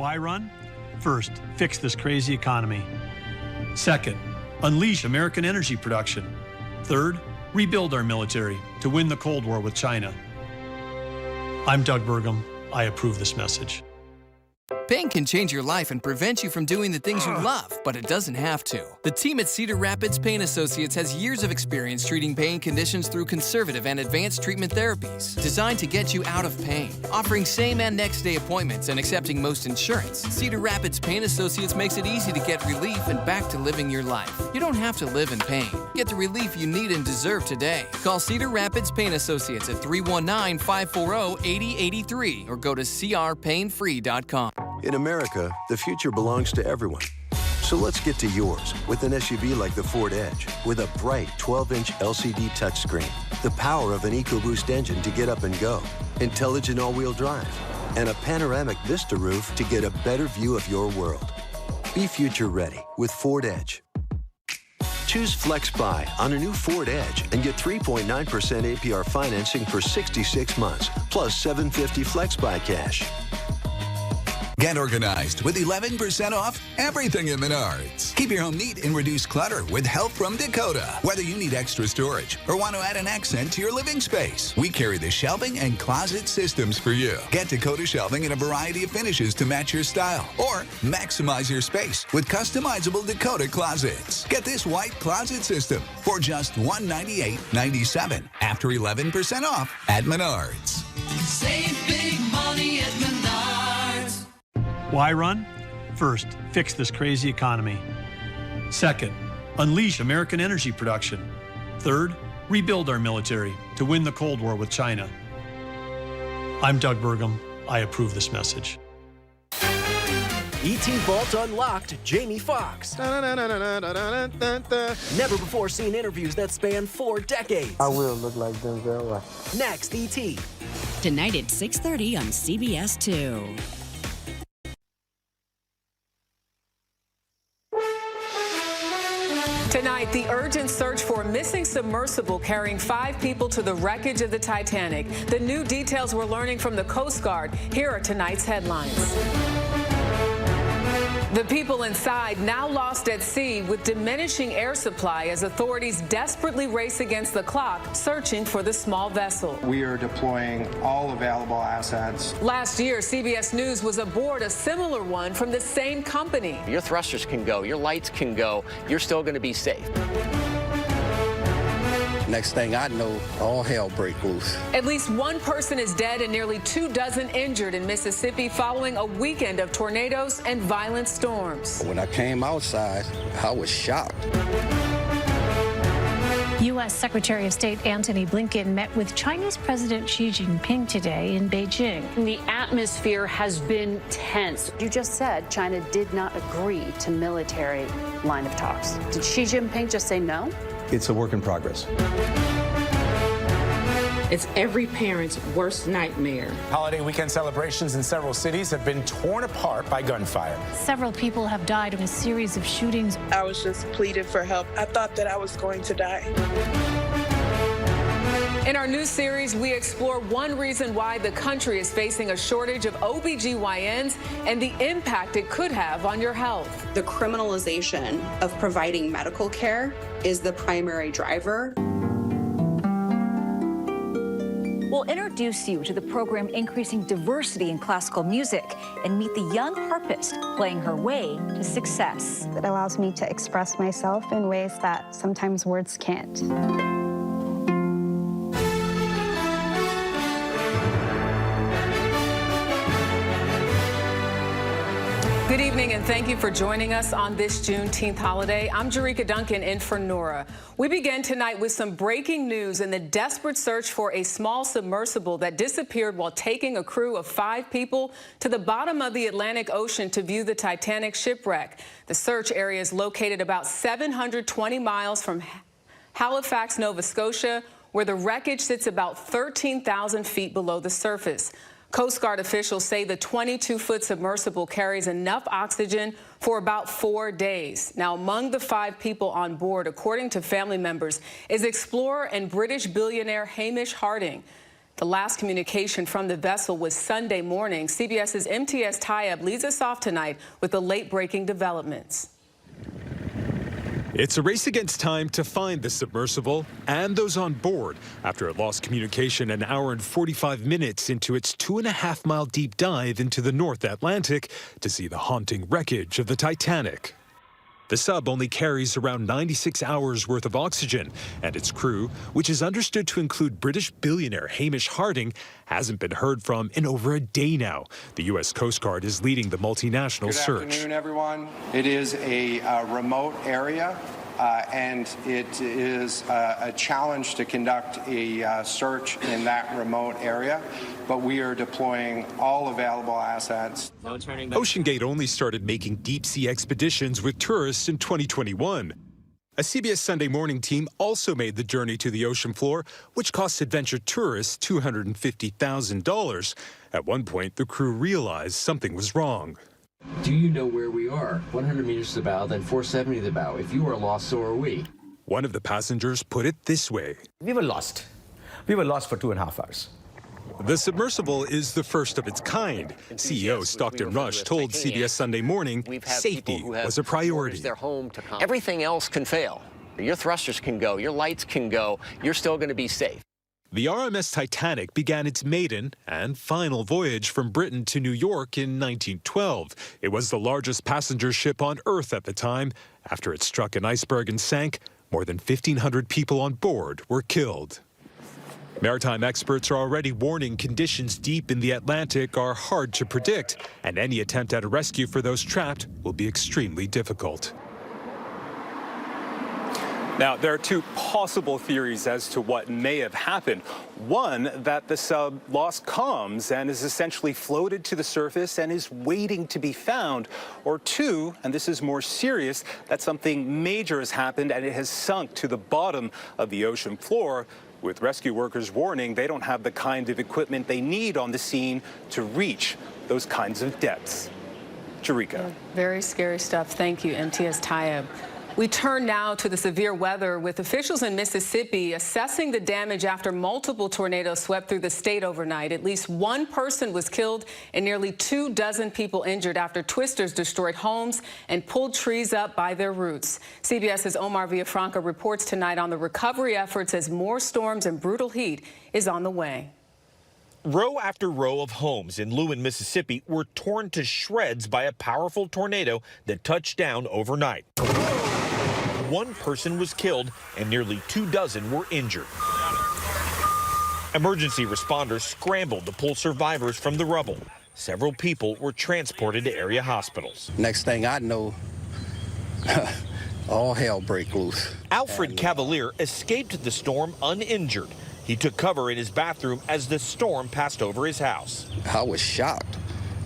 Why run? First, fix this crazy economy. Second, unleash American energy production. Third, rebuild our military to win the Cold War with China. I'm Doug Burgum. I approve this message. Pain can change your life and prevent you from doing the things you love, but it doesn't have to. The team at Cedar Rapids Pain Associates has years of experience treating pain conditions through conservative and advanced treatment therapies designed to get you out of pain. Offering same and next day appointments and accepting most insurance, Cedar Rapids Pain Associates makes it easy to get relief and back to living your life. You don't have to live in pain. Get the relief you need and deserve today. Call Cedar Rapids Pain Associates at 319-540-8083 or go to crpainfree.com. In America, the future belongs to everyone. So let's get to yours with an SUV like the Ford Edge with a bright 12-inch LCD touchscreen, the power of an EcoBoost engine to get up and go, intelligent all-wheel drive, and a panoramic Vista roof to get a better view of your world. Be future ready with Ford Edge. Choose Flex Buy on a new Ford Edge and get 3.9% APR financing for 66 months, plus $750 Flex Buy cash. Get organized with 11% off everything at Menards. Keep your home neat and reduce clutter with help from Dakota. Whether you need extra storage or want to add an accent to your living space, we carry the shelving and closet systems for you. Get Dakota shelving in a variety of finishes to match your style or maximize your space with customizable Dakota closets. Get this white closet system for just $198.97 after 11% off at Menards. Save big money at Menards. Why run? First, fix this crazy economy. Second, unleash American energy production. Third, rebuild our military to win the Cold War with China. I'm Doug Burgum. I approve this message. E.T. Vault Unlocked, Jamie Foxx. Never before seen interviews that span 4 decades. I will look like Denzel. Next, E.T. Tonight at 6:30 on CBS 2. Tonight, the urgent search for a missing submersible carrying 5 people to the wreckage of the Titanic. The new details we're learning from the Coast Guard. Here are tonight's headlines. The people inside now lost at sea with diminishing air supply as authorities desperately race against the clock, searching for the small vessel. We are deploying all available assets. Last year, CBS News was aboard a similar one from the same company. Your thrusters can go, your lights can go, you're still going to be safe. Next thing I know, all hell break loose. At least 1 person is dead and nearly 24 injured in Mississippi following a weekend of tornadoes and violent storms. When I came outside, I was shocked. U.S. Secretary of State Antony Blinken met with Chinese President Xi Jinping today in Beijing. The atmosphere has been tense. You just said China did not agree to military line of talks. Did Xi Jinping just say no? It's a work in progress. It's every parent's worst nightmare. Holiday weekend celebrations in several cities have been torn apart by gunfire. Several people have died in a series of shootings. I was just pleading for help. I thought that I was going to die. In our new series, we explore one reason why the country is facing a shortage of OBGYNs and the impact it could have on your health. The criminalization of providing medical care is the primary driver. We'll introduce you to the program increasing diversity in classical music and meet the young harpist playing her way to success. It allows me to express myself in ways that sometimes words can't. Good evening, and thank you for joining us on this Juneteenth holiday. I'm Jerika Duncan in for Norah. We begin tonight with some breaking news in the desperate search for a small submersible that disappeared while taking a crew of 5 people to the bottom of the Atlantic Ocean to view the Titanic shipwreck. The search area is located about 720 miles from Halifax, Nova Scotia, where the wreckage sits about 13,000 feet below the surface. Coast Guard officials say the 22-foot submersible carries enough oxygen for about 4 days. Now, among the 5 people on board, according to family members, is explorer and British billionaire Hamish Harding. The last communication from the vessel was Sunday morning. CBS's MTS Tayeb leads us off tonight with the late-breaking developments. It's a race against time to find the submersible and those on board after it lost communication an hour and 45 minutes into its 2.5-mile deep dive into the North Atlantic to see the haunting wreckage of the Titanic. The sub only carries around 96 hours worth of oxygen, and its crew, which is understood to include British billionaire Hamish Harding, hasn't been heard from in over a day now. The U.S. Coast Guard is leading the multinational search. Good afternoon, everyone. It is a remote area, and it is a challenge to conduct a search in that remote area, but we are deploying all available assets. OceanGate only started making deep-sea expeditions with tourists in 2021. A CBS Sunday Morning team also made the journey to the ocean floor, which costs adventure tourists $250,000. At one point, the crew realized something was wrong. Do you know where we are? 100 meters to the bow, then 470 to the bow. If you are lost, so are we. One of the passengers put it this way. We were lost. We were lost for 2.5 hours. The submersible is the first of its kind. CEO Stockton Rush told CBS Sunday Morning safety was a priority. Everything else can fail. Your thrusters can go, your lights can go, you're still going to be safe. The RMS Titanic began its maiden and final voyage from Britain to New York in 1912. It was the largest passenger ship on Earth at the time. After it struck an iceberg and sank, more than 1,500 people on board were killed. Maritime experts are already warning conditions deep in the Atlantic are hard to predict, and any attempt at a rescue for those trapped will be extremely difficult. Now, there are two possible theories as to what may have happened. One, that the sub lost comms and is essentially floated to the surface and is waiting to be found. Or two, and this is more serious, that something major has happened and it has sunk to the bottom of the ocean floor, with rescue workers warning they don't have the kind of equipment they need on the scene to reach those kinds of depths. Jarika. Very scary stuff. Thank you, MTS Tayeb. We turn now to the severe weather, with officials in Mississippi assessing the damage after multiple tornadoes swept through the state overnight. At least one person was killed and nearly 24 people injured after twisters destroyed homes and pulled trees up by their roots. CBS's Omar Villafranca reports tonight on the recovery efforts as more storms and brutal heat is on the way. Row after row of homes in Lewin, Mississippi were torn to shreds by a powerful tornado that touched down overnight. One person was killed and nearly 24 were injured. Emergency responders scrambled to pull survivors from the rubble. Several people were transported to area hospitals. Next thing I know, all hell break loose. Alfred Cavalier escaped the storm uninjured. He took cover in his bathroom as the storm passed over his house. I was shocked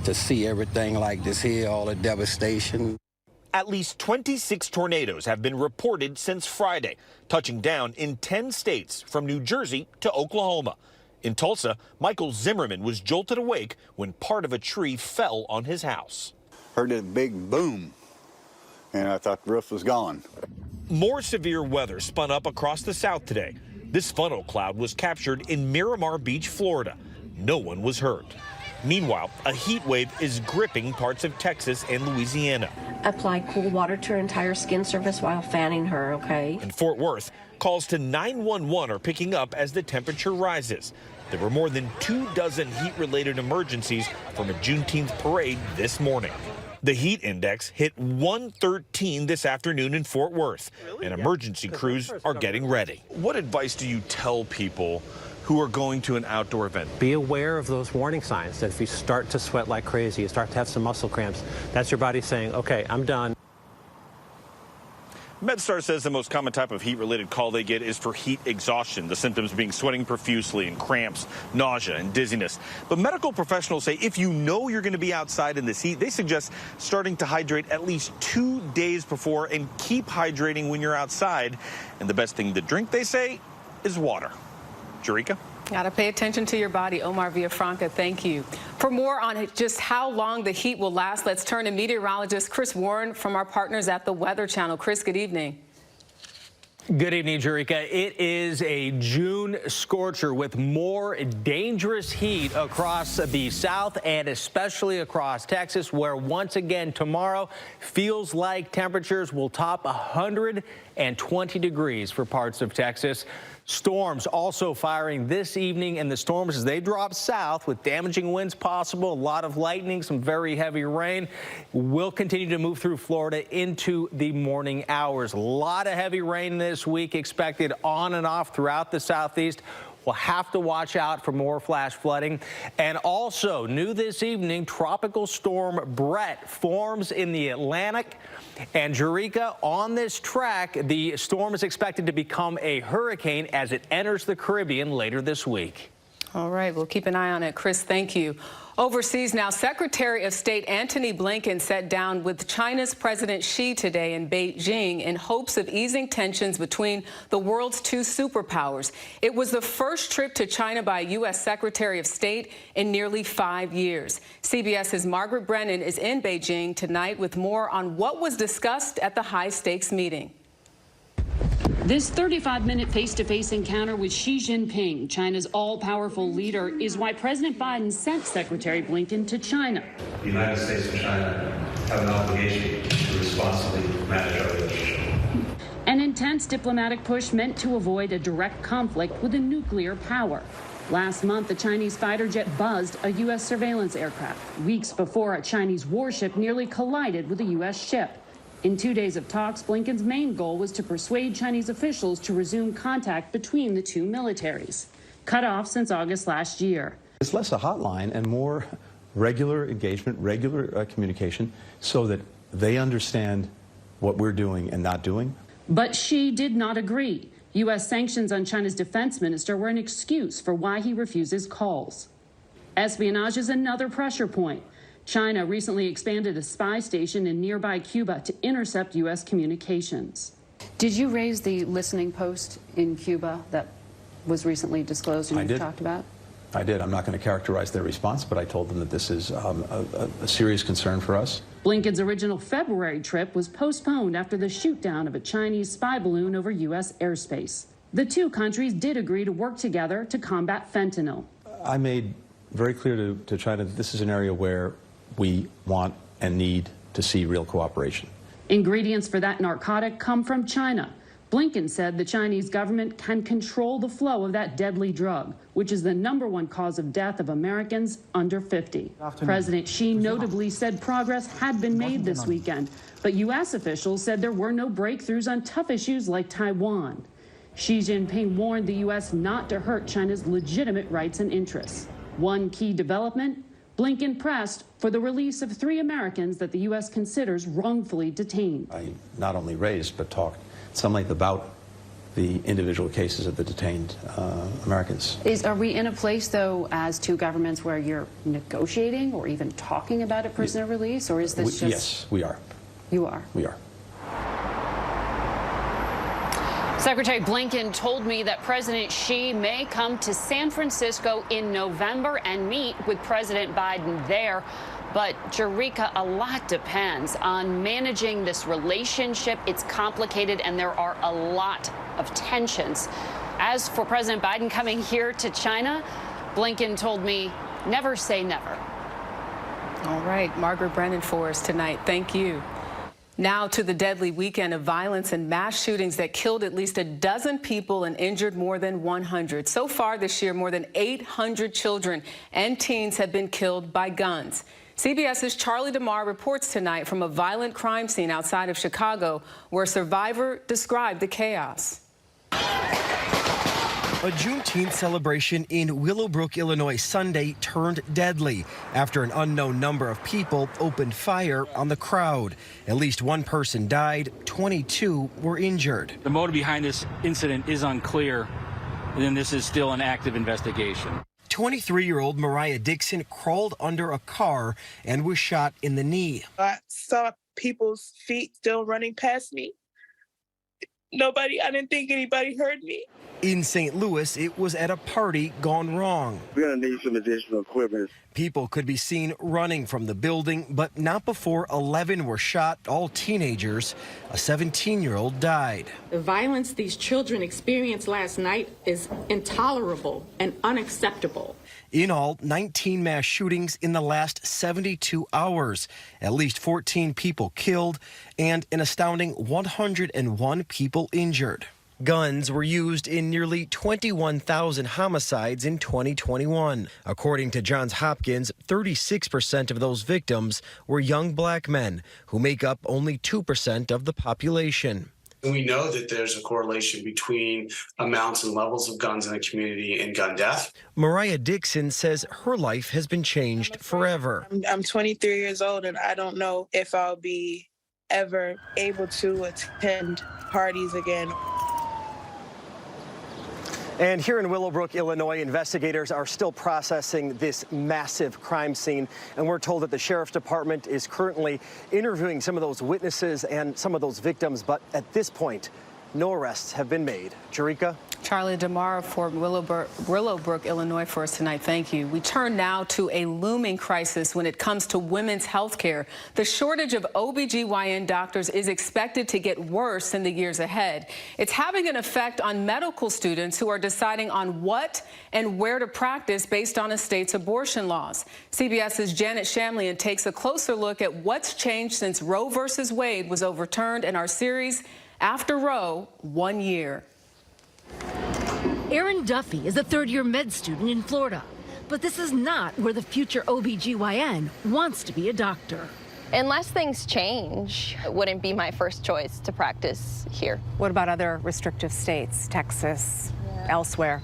to see everything like this here, all the devastation. At least 26 tornadoes have been reported since Friday, touching down in 10 states from New Jersey to Oklahoma. In Tulsa, Michael Zimmerman was jolted awake when part of a tree fell on his house. Heard a big boom, and I thought the roof was gone. More severe weather spun up across the South today. This funnel cloud was captured in Miramar Beach, Florida. No one was hurt. Meanwhile, a heat wave is gripping parts of Texas and Louisiana. Apply cool water to her entire skin surface while fanning her, okay? In Fort Worth, calls to 911 are picking up as the temperature rises. There were more than 24 heat-related emergencies from a Juneteenth parade this morning. The heat index hit 113 this afternoon in Fort Worth, and emergency crews are getting ready. What advice do you tell people who are going to an outdoor event? Be aware of those warning signs, that if you start to sweat like crazy, you start to have some muscle cramps, that's your body saying, okay, I'm done. MedStar says the most common type of heat-related call they get is for heat exhaustion, the symptoms being sweating profusely and cramps, nausea, and dizziness. But medical professionals say if you know you're going to be outside in this heat, they suggest starting to hydrate at least 2 days before and keep hydrating when you're outside. And the best thing to drink, they say, is water. Jarika? Got to pay attention to your body. Omar Villafranca, thank you. For more on just how long the heat will last, let's turn to meteorologist Chris Warren from our partners at the Weather Channel. Chris, good evening. Good evening, Jerika. It is a June scorcher with more dangerous heat across the south and especially across Texas, where once again tomorrow feels like temperatures will top 120 degrees for parts of Texas. Storms also firing this evening, and the storms as they drop south with damaging winds possible, a lot of lightning, some very heavy rain will continue to move through Florida into the morning hours. A lot of heavy rain this week expected on and off throughout the southeast. We'll have to watch out for more flash flooding. And also new this evening, Tropical Storm Brett forms in the Atlantic. And Jerika, on this track, the storm is expected to become a hurricane as it enters the Caribbean later this week. All right, we'll keep an eye on it. Chris, thank you. Overseas now, Secretary of State Antony Blinken sat down with China's President Xi today in Beijing in hopes of easing tensions between the world's two superpowers. It was the first trip to China by a U.S. Secretary of State in nearly 5 years. CBS's Margaret Brennan is in Beijing tonight with more on what was discussed at the high-stakes meeting. This 35-minute face-to-face encounter with Xi Jinping, China's all-powerful leader, is why President Biden sent Secretary Blinken to China. The United States and China have an obligation to responsibly manage our relationship. An intense diplomatic push meant to avoid a direct conflict with a nuclear power. Last month, the Chinese fighter jet buzzed a U.S. surveillance aircraft, weeks before a Chinese warship nearly collided with a U.S. ship. In 2 days of talks, Blinken's main goal was to persuade Chinese officials to resume contact between the two militaries, cut off since August last year. It's less a hotline and more regular engagement, regular communication, so that they understand what we're doing and not doing. But Xi did not agree. U.S. sanctions on China's defense minister were an excuse for why he refuses calls. Espionage is another pressure point. China recently expanded a spy station in nearby Cuba to intercept U.S. communications. Did you raise the listening post in Cuba that was recently disclosed and you've talked about? I did. I'm not going to characterize their response, but I told them that this is a serious concern for us. Blinken's original February trip was postponed after the shoot-down of a Chinese spy balloon over U.S. airspace. The two countries did agree to work together to combat fentanyl. I made very clear to China that this is an area where we want and need to see real cooperation. Ingredients for that narcotic come from China. Blinken said the Chinese government can control the flow of that deadly drug, which is the #1 cause of death of Americans under 50. President Xi notably said progress had been made this weekend, but U.S. officials said there were no breakthroughs on tough issues like Taiwan. Xi Jinping warned the U.S. not to hurt China's legitimate rights and interests. One key development, Blinken pressed for the release of 3 Americans that the U.S. considers wrongfully detained. I not only raised but talked some length about the individual cases of the detained Americans. Are we in a place, though, as two governments where you're negotiating or even talking about a prisoner release, or is this just... Yes, we are. You are? We are. Secretary Blinken told me that President Xi may come to San Francisco in November and meet with President Biden there. But, Jerika, a lot depends on managing this relationship. It's complicated, and there are a lot of tensions. As for President Biden coming here to China, Blinken told me, never say never. All right, Margaret Brennan for us tonight. Thank you. Now to the deadly weekend of violence and mass shootings that killed at least a dozen people and injured more than 100. So far this year, more than 800 children and teens have been killed by guns. CBS's Charlie DeMar reports tonight from a violent crime scene outside of Chicago where a survivor described the chaos. A Juneteenth celebration in Willowbrook, Illinois Sunday turned deadly after an unknown number of people opened fire on the crowd. At least one person died, 22 were injured. The motive behind this incident is unclear, and this is still an active investigation. 23-year-old Mariah Dixon crawled under a car and was shot in the knee. I saw people's feet still running past me. I didn't think anybody heard me. In St. Louis, it was at a party gone wrong. We're going to need some additional equipment. People could be seen running from the building, but not before 11 were shot, all teenagers. A 17-year-old died. The violence these children experienced last night is intolerable and unacceptable. In all, 19 mass shootings in the last 72 hours. At least 14 people killed and an astounding 101 people injured. Guns were used in nearly 21,000 homicides in 2021. According to Johns Hopkins, 36% of those victims were young black men, who make up only 2% of the population. We know that there's a correlation between amounts and levels of guns in the community and gun death. Mariah Dixon says her life has been changed forever. I'm 23 years old, and I don't know if I'll be ever able to attend parties again. And here in Willowbrook, Illinois, investigators are still processing this massive crime scene. And we're told that the sheriff's department is currently interviewing some of those witnesses and some of those victims. But at this point, no arrests have been made. Jerika? Charlie DeMara for Willowbrook, Illinois for us tonight. Thank you. We turn now to a looming crisis when it comes to women's health care. The shortage of OBGYN doctors is expected to get worse in the years ahead. It's having an effect on medical students who are deciding on what and where to practice based on a state's abortion laws. CBS's Janet Shamlian takes a closer look at what's changed since Roe versus Wade was overturned in our series After Roe, 1 year. Erin Duffy is a third-year med student in Florida, but this is not where the future OBGYN wants to be a doctor. Unless things change, it wouldn't be my first choice to practice here. What about other restrictive states, Texas, elsewhere?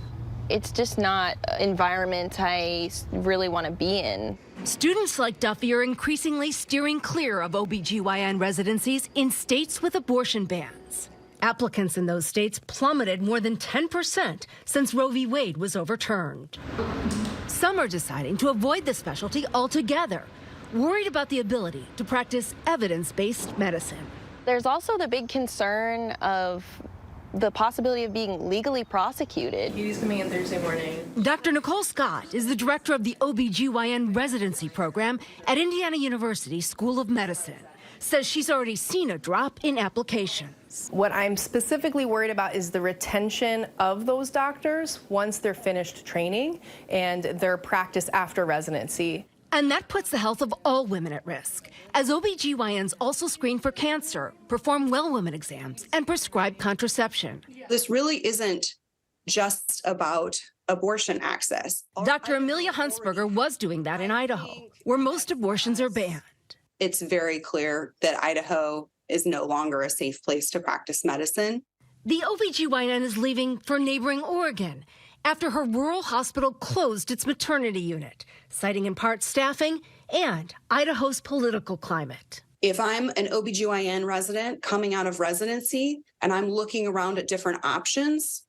It's just not an environment I really want to be in. Students like Duffy are increasingly steering clear of OBGYN residencies in states with abortion bans. Applicants in those states plummeted more than 10% since Roe v. Wade was overturned. Some are deciding to avoid the specialty altogether, worried about the ability to practice evidence-based medicine. There's also the big concern of the possibility of being legally prosecuted. He's coming in Thursday morning. Dr. Nicole Scott is the director of the OBGYN residency program at Indiana University School of Medicine. Says she's already seen a drop in applications. What I'm specifically worried about is the retention of those doctors once they're finished training and their practice after residency. And that puts the health of all women at risk, as OBGYNs also screen for cancer, perform well woman exams, and prescribe contraception. This really isn't just about abortion access. Dr. Amelia Huntsberger was doing that in Idaho, where most abortions are banned. It's very clear that Idaho is no longer a safe place to practice medicine. The OBGYN is leaving for neighboring Oregon after her rural hospital closed its maternity unit, citing in part staffing and Idaho's political climate. If I'm an OBGYN resident coming out of residency and I'm looking around at different options,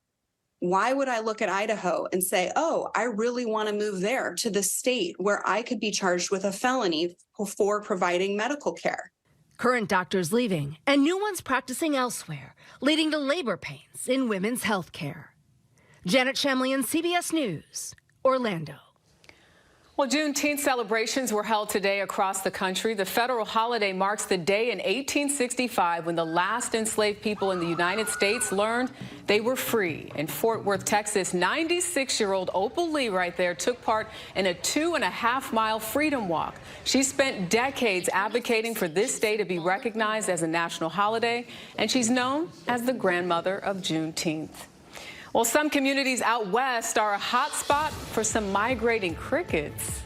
why would I look at Idaho and say, oh, I really want to move there to the state where I could be charged with a felony for providing medical care? Current doctors leaving and new ones practicing elsewhere, leading to labor pains in women's health care. Janet Shamlian, CBS News, Orlando. Well, Juneteenth celebrations were held today across the country. The federal holiday marks the day in 1865 when the last enslaved people in the United States learned they were free. In Fort Worth, Texas, 96-year-old Opal Lee right there took part in a 2.5-mile freedom walk. She spent decades advocating for this day to be recognized as a national holiday, and she's known as the grandmother of Juneteenth. Well, some communities out west are a hot spot for some migrating crickets.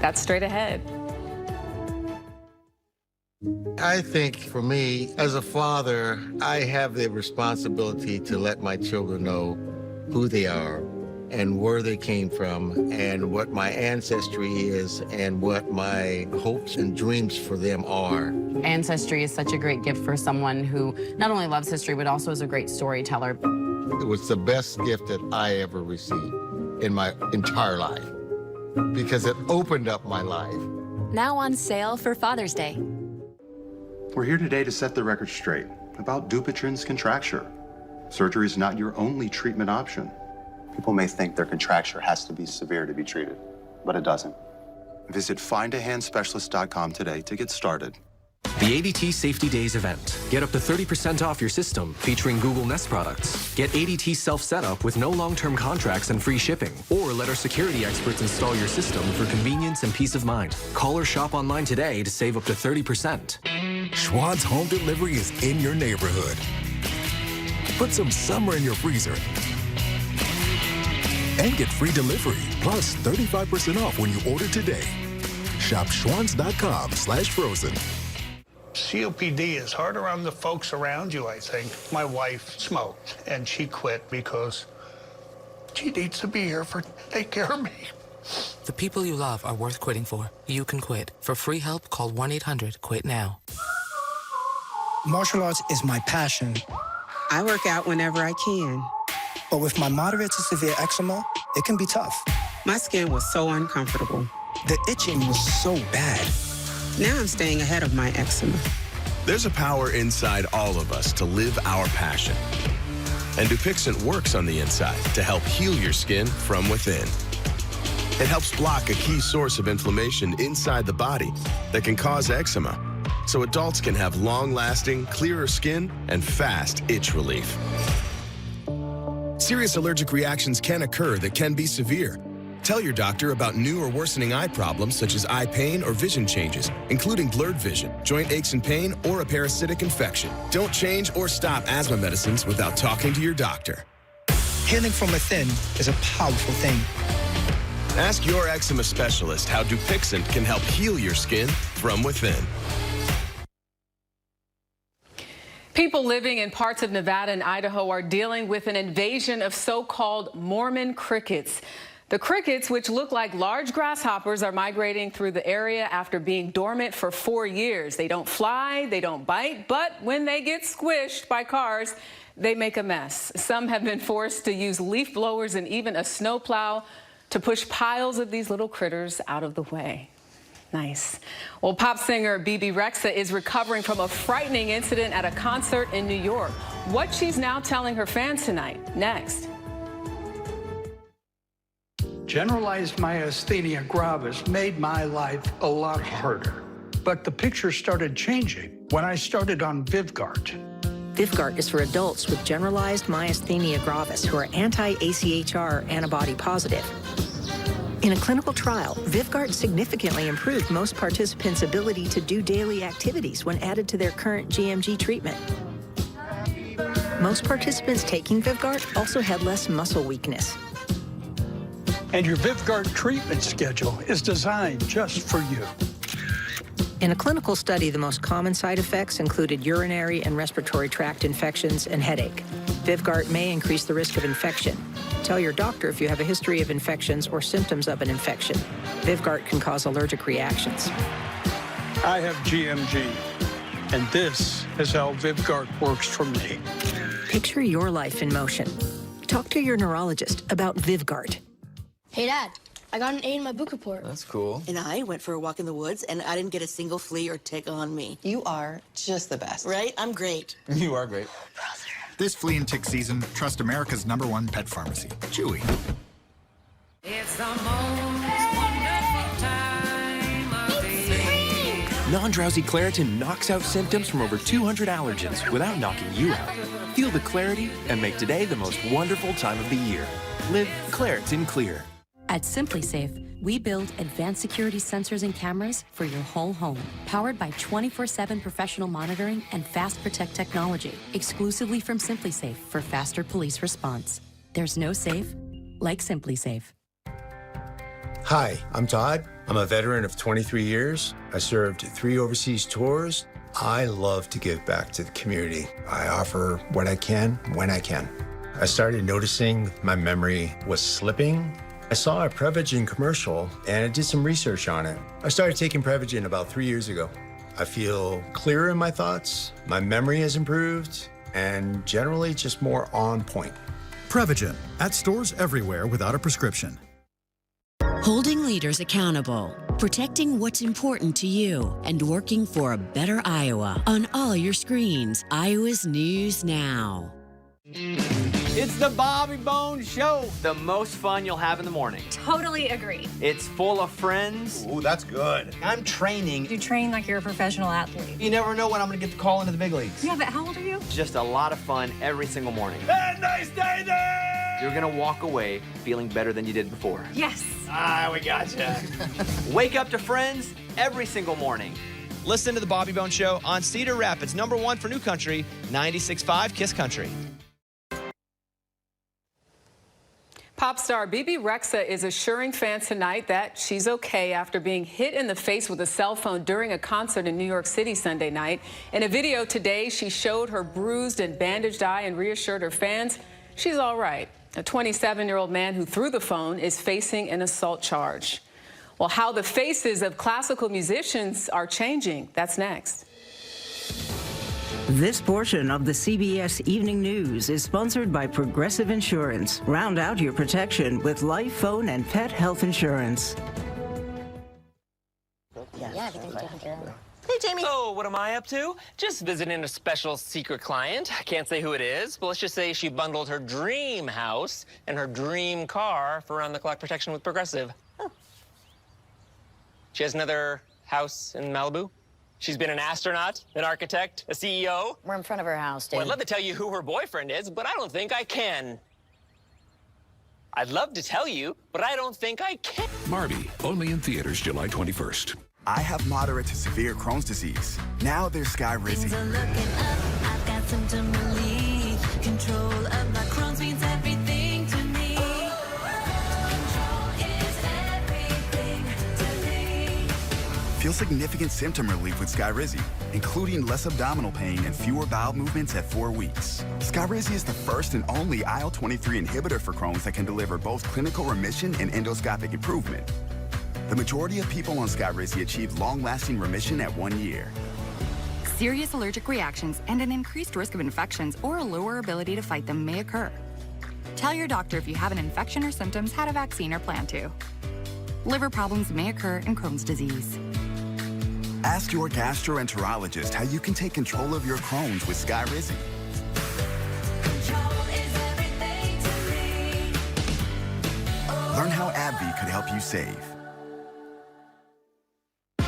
That's straight ahead. I think for me, as a father, I have the responsibility to let my children know who they are and where they came from and what my ancestry is and what my hopes and dreams for them are. Ancestry is such a great gift for someone who not only loves history, but also is a great storyteller. It was the best gift that I ever received in my entire life because it opened up my life. Now on sale for Father's Day. We're here today to set the record straight about Dupuytren's contracture. Surgery is not your only treatment option. People may think their contracture has to be severe to be treated, but it doesn't. Visit findahandspecialist.com today to get started. The ADT Safety Days event. Get up to 30% off your system featuring Google Nest products. Get ADT self-setup with no long-term contracts and free shipping. Or let our security experts install your system for convenience and peace of mind. Call or shop online today to save up to 30%. Schwann's Home Delivery is in your neighborhood. Put some summer in your freezer. And get free delivery, plus 35% off when you order today. Shop schwanns.com/frozen. COPD is harder on the folks around you, I think. My wife smoked, and she quit because she needs to be here to take care of me. The people you love are worth quitting for. You can quit. For free help, call 1-800-QUIT-NOW. Martial arts is my passion. I work out whenever I can. But with my moderate to severe eczema, it can be tough. My skin was so uncomfortable. The itching was so bad. Now I'm staying ahead of my eczema. There's a power inside all of us to live our passion. And Dupixent works on the inside to help heal your skin from within. It helps block a key source of inflammation inside the body that can cause eczema, so adults can have long-lasting, clearer skin and fast itch relief. Serious allergic reactions can occur that can be severe. Tell your doctor about new or worsening eye problems such as eye pain or vision changes, including blurred vision, joint aches and pain, or a parasitic infection. Don't change or stop asthma medicines without talking to your doctor. Healing from within is a powerful thing. Ask your eczema specialist how Dupixent can help heal your skin from within. People living in parts of Nevada and Idaho are dealing with an invasion of so-called Mormon crickets. The crickets, which look like large grasshoppers, are migrating through the area after being dormant for 4 years. They don't fly, they don't bite, but when they get squished by cars, they make a mess. Some have been forced to use leaf blowers and even a snowplow to push piles of these little critters out of the way. Nice. Well, pop singer Bebe Rexha is recovering from a frightening incident at a concert in New York. What she's now telling her fans tonight. Next. Generalized myasthenia gravis made my life a lot harder. But the picture started changing when I started on Vyvgart. Vyvgart is for adults with generalized myasthenia gravis who are anti-AChR antibody positive. In a clinical trial, Vyvgart significantly improved most participants' ability to do daily activities when added to their current GMG treatment. Most participants taking Vyvgart also had less muscle weakness. And your Vyvgart treatment schedule is designed just for you. In a clinical study, the most common side effects included urinary and respiratory tract infections and headache. Vyvgart may increase the risk of infection. Tell your doctor if you have a history of infections or symptoms of an infection. Vyvgart can cause allergic reactions. I have GMG, and this is how Vyvgart works for me. Picture your life in motion. Talk to your neurologist about Vyvgart. Hey, Dad, I got an A in my book report. That's cool. And I went for a walk in the woods, and I didn't get a single flea or tick on me. You are just the best. Right? I'm great. You are great. This flea and tick season, trust America's #1 pet pharmacy, Chewy. It's the most wonderful time of the year. Non-drowsy Claritin knocks out symptoms from over 200 allergens without knocking you out. Feel the clarity and make today the most wonderful time of the year. Live Claritin Clear. At SimpliSafe, we build advanced security sensors and cameras for your whole home, powered by 24/7 professional monitoring and Fast Protect technology, exclusively from SimpliSafe for faster police response. There's no safe like SimpliSafe. Hi, I'm Todd. I'm a veteran of 23 years. I served 3 overseas tours. I love to give back to the community. I offer what I can when I can. I started noticing my memory was slipping. I saw a Prevagen commercial and I did some research on it. I started taking Prevagen about 3 years ago. I feel clearer in my thoughts, my memory has improved, and generally just more on point. Prevagen, at stores everywhere without a prescription. Holding leaders accountable, protecting what's important to you, and working for a better Iowa on all your screens. Iowa's News Now. It's the Bobby Bones Show. The most fun you'll have in the morning. Totally agree. It's full of friends. Ooh, that's good. I'm training. You train like you're a professional athlete. You never know when I'm going to get the call into the big leagues. Yeah, but how old are you? Just a lot of fun every single morning. And they stay there! You're going to walk away feeling better than you did before. Yes. We gotcha. Wake up to friends every single morning. Listen to the Bobby Bones Show on Cedar Rapids, #1 for New Country, 96.5 Kiss Country. Pop star Bebe Rexha is assuring fans tonight that she's okay after being hit in the face with a cell phone during a concert in New York City Sunday night. In a video today, she showed her bruised and bandaged eye and reassured her fans she's all right. A 27-year-old man who threw the phone is facing an assault charge. Well, how the faces of classical musicians are changing, that's next. This portion of the CBS Evening News is sponsored by Progressive Insurance. Round out your protection with life, phone, and pet health insurance. Yeah, everything's taken care of. Hey, Jamie. Oh, what am I up to? Just visiting a special secret client. I can't say who it is, but let's just say she bundled her dream house and her dream car for round-the-clock protection with Progressive. Oh. She has another house in Malibu. She's been an astronaut, an architect, a CEO. We're in front of her house, dude. Well, I'd love to tell you who her boyfriend is, but I don't think I can. I'd love to tell you, but I don't think I can. Barbie, only in theaters July 21st. I have moderate to severe Crohn's disease. Now there's Skyrizi. I've got symptom relief. Control of my Crohn's means everything to me. Control is everything to me. Feel significant symptom relief with Skyrizi, including less abdominal pain and fewer bowel movements at 4 weeks. Skyrizi is the first and only IL-23 inhibitor for Crohn's that can deliver both clinical remission and endoscopic improvement. The majority of people on Skyrizi achieve long-lasting remission at 1 year. Serious allergic reactions and an increased risk of infections or a lower ability to fight them may occur. Tell your doctor if you have an infection or symptoms, had a vaccine, or plan to. Liver problems may occur in Crohn's disease. Ask your gastroenterologist how you can take control of your Crohn's with Skyrizi. Control is everything to me. Learn how AbbVie could help you save.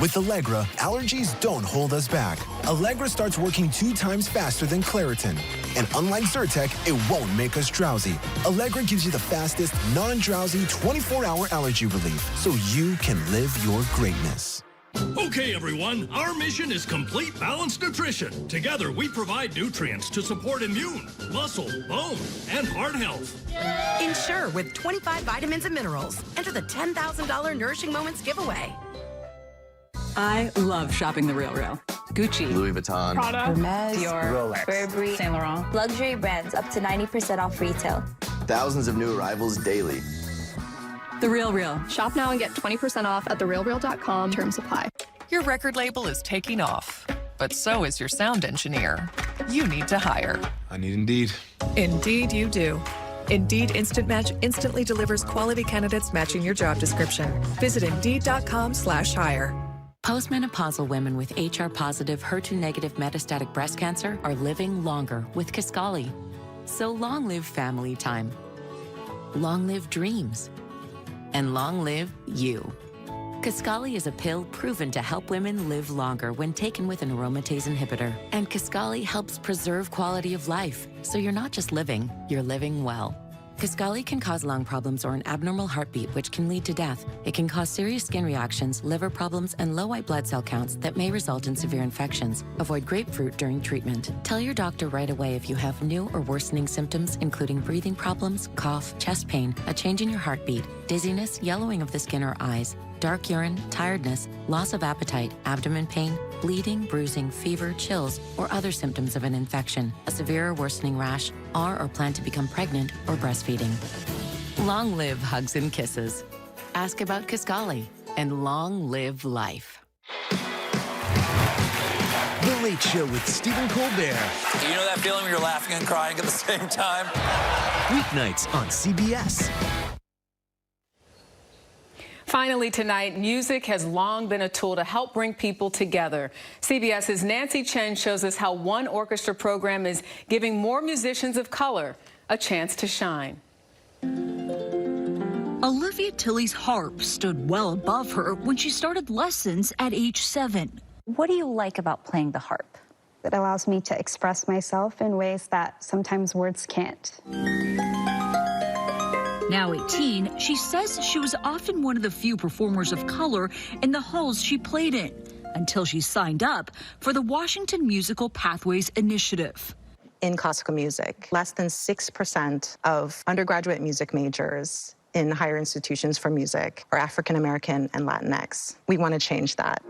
With Allegra, allergies don't hold us back. Allegra starts working 2 times faster than Claritin. And unlike Zyrtec, it won't make us drowsy. Allegra gives you the fastest, non-drowsy 24-hour allergy relief so you can live your greatness. Okay, everyone, our mission is complete balanced nutrition. Together, we provide nutrients to support immune, muscle, bone, and heart health. Ensure with 25 vitamins and minerals. Enter the $10,000 Nourishing Moments giveaway. I love shopping The RealReal. Gucci, Louis Vuitton, Prada, Hermes, Dior, Rolex, Burberry, Saint Laurent. Luxury brands up to 90% off retail. thousands of new arrivals daily. The RealReal. Shop now and get 20% off at therealreal.com. Terms apply. Your record label is taking off, but so is your sound engineer. You need to hire. I need Indeed. Indeed you do. Indeed Instant Match instantly delivers quality candidates matching your job description. Visit Indeed.com/hire. Postmenopausal women with HR-positive, HER2-negative metastatic breast cancer are living longer with Kisqali. So long live family time. Long live dreams. And long live you. Kisqali is a pill proven to help women live longer when taken with an aromatase inhibitor. And Kisqali helps preserve quality of life, so you're not just living, you're living well. Kisqali can cause lung problems or an abnormal heartbeat, which can lead to death. It can cause serious skin reactions, liver problems, and low white blood cell counts that may result in severe infections. Avoid grapefruit during treatment. Tell your doctor right away if you have new or worsening symptoms, including breathing problems, cough, chest pain, a change in your heartbeat, dizziness, yellowing of the skin or eyes, dark urine, tiredness, loss of appetite, abdomen pain, bleeding, bruising, fever, chills, or other symptoms of an infection, a severe or worsening rash, or plan to become pregnant or breastfeeding. Long live hugs and kisses. Ask about Kisqali, and long live life. The Late Show with Stephen Colbert. Do you know that feeling when you're laughing and crying at the same time? Weeknights on CBS. Finally tonight, music has long been a tool to help bring people together. CBS's Nancy Chen shows us how one orchestra program is giving more musicians of color a chance to shine. Olivia Tilley's harp stood well above her when she started lessons at age 7. What do you like about playing the harp? It allows me to express myself in ways that sometimes words can't. Now 18, she says she was often one of the few performers of color in the halls she played in, until she signed up for the Washington Musical Pathways Initiative. In classical music, less than 6% of undergraduate music majors in higher institutions for music are African American and Latinx. We want to change that.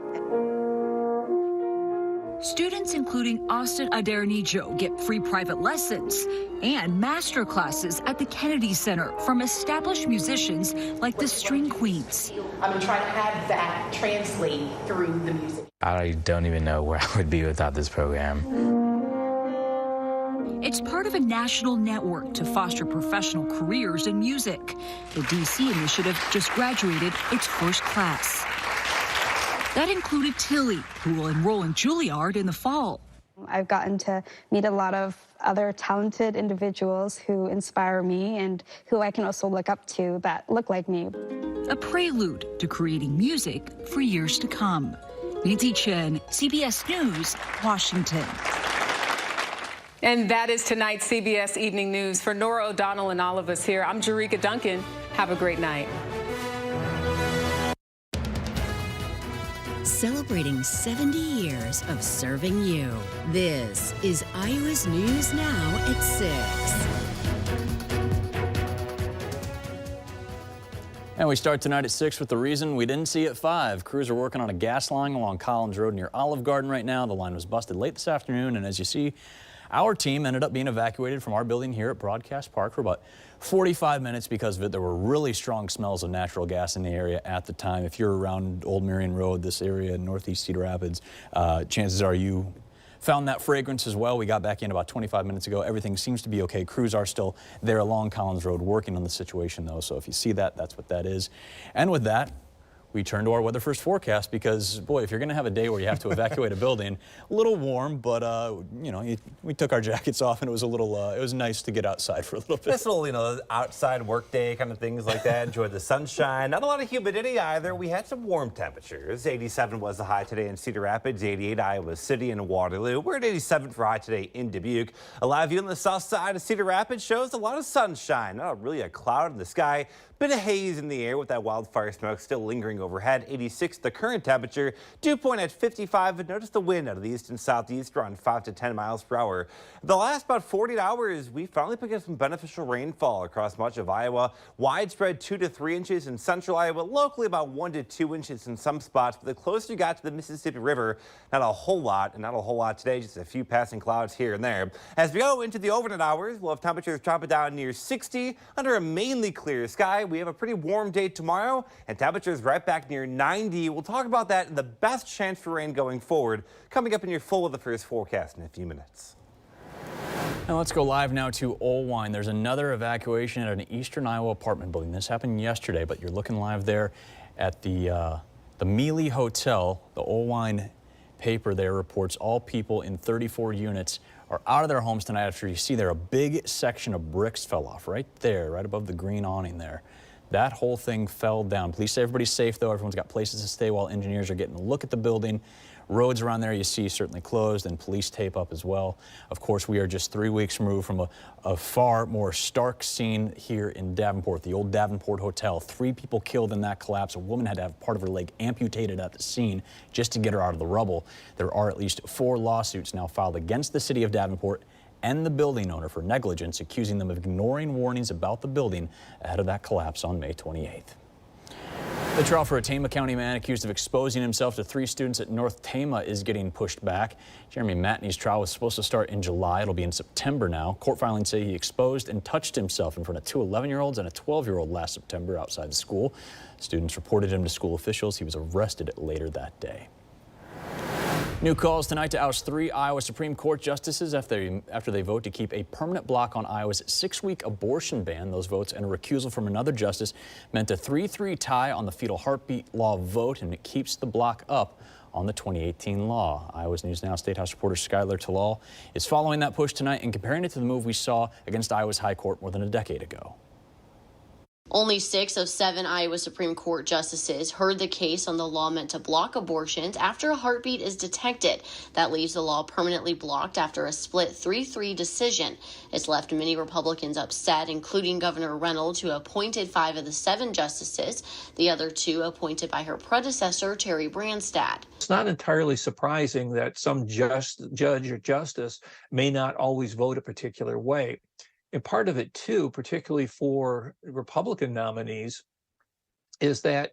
Students including Austin Adernijo get free private lessons and master classes at the Kennedy Center from established musicians like the String Queens. I'm going to try to have that translate through the music. I don't even know where I would be without this program. It's part of a national network to foster professional careers in music. The DC initiative just graduated its first class. That included Tilley, who will enroll in Juilliard in the fall. I've gotten to meet a lot of other talented individuals who inspire me and who I can also look up to that look like me. A prelude to creating music for years to come. Nancy Chen, CBS News, Washington. And that is tonight's CBS Evening News. For Norah O'Donnell and all of us here, I'm Jerika Duncan. Have a great night. Celebrating 70 years of serving you. This is Iowa's News Now at 6. And we start tonight at 6 with the reason we didn't see at 5. Crews are working on a gas line along Collins Road near Olive Garden right now. The line was busted late this afternoon, and as you see, our team ended up being evacuated from our building here at Broadcast Park for about 45 minutes because of it. There were really strong smells of natural gas in the area at the time. If you're around Old Marion Road, this area in northeast Cedar Rapids, chances are you found that fragrance as well. We got back in about 25 minutes ago. Everything seems to be okay. Crews are still there along Collins Road working on the situation though. So if you see that, that's what that is. And with that, we turn to our weather first forecast because, boy, if you're going to have a day where you have to evacuate a building, a little warm, but, you know, we took our jackets off and it was a little, it was nice to get outside for a little bit. This little, you know, outside work day kind of things like that. Enjoyed the sunshine. Not a lot of humidity either. We had some warm temperatures. 87 was the high today in Cedar Rapids, 88 Iowa City and Waterloo. We're at 87 for high today in Dubuque. A live view on the south side of Cedar Rapids shows a lot of sunshine. Not really a cloud in the sky. Bit of haze in the air with that wildfire smoke still lingering overhead. 86 the current temperature. Dew point at 55. But notice the wind out of the east and southeast around 5 to 10 miles per hour. The last about 48 hours, we finally picked up some beneficial rainfall across much of Iowa. Widespread 2 to 3 inches in central Iowa. Locally about 1 to 2 inches in some spots. But the closer you got to the Mississippi River, not a whole lot. And not a whole lot today. Just a few passing clouds here and there. As we go into the overnight hours, we'll have temperatures dropping down near 60 under a mainly clear sky. We have a pretty warm day tomorrow and temperatures right back near 90. We'll talk about that and the best chance for rain going forward coming up in your full of the first forecast in a few minutes. Now let's go live now to Olwine. There's another evacuation at an eastern Iowa apartment building. This happened yesterday, but you're looking live there at the Mealy Hotel. The Olwine paper there reports all people in 34 units are out of their homes tonight after you see there a big section of bricks fell off right there, right above the green awning there. That whole thing fell down. Police say everybody's safe though. Everyone's got places to stay while engineers are getting a look at the building. Roads around there you see certainly closed and police tape up as well. Of course, we are just 3 weeks removed from a far more stark scene here in Davenport, the old Davenport Hotel. 3 people killed in that collapse. A woman had to have part of her leg amputated at the scene just to get her out of the rubble. There are at least 4 lawsuits now filed against the city of Davenport and the building owner for negligence, accusing them of ignoring warnings about the building ahead of that collapse on May 28th. The trial for a Tama County man accused of exposing himself to 3 students at North Tama is getting pushed back. Jeremy Matney's trial was supposed to start in July. It'll be in September now. Court filings say he exposed and touched himself in front of 2 11-year-olds and a 12-year-old last September outside the school. Students reported him to school officials. He was arrested later that day. New calls tonight to oust 3 Iowa Supreme Court justices after they vote to keep a permanent block on Iowa's 6-week abortion ban. Those votes and a recusal from another justice meant a 3-3 tie on the fetal heartbeat law vote, and it keeps the block up on the 2018 law. Iowa's News Now State House reporter Skylar Talal is following that push tonight and comparing it to the move we saw against Iowa's High Court more than a decade ago. Only 6 of 7 Iowa Supreme Court justices heard the case on the law meant to block abortions after a heartbeat is detected. That leaves the law permanently blocked after a split 3-3 decision. It's left many Republicans upset, including Governor Reynolds, who appointed 5 of the 7 justices, the other 2 appointed by her predecessor, Terry Branstad. It's not entirely surprising that some judge or justice may not always vote a particular way. And part of it, too, particularly for Republican nominees, is that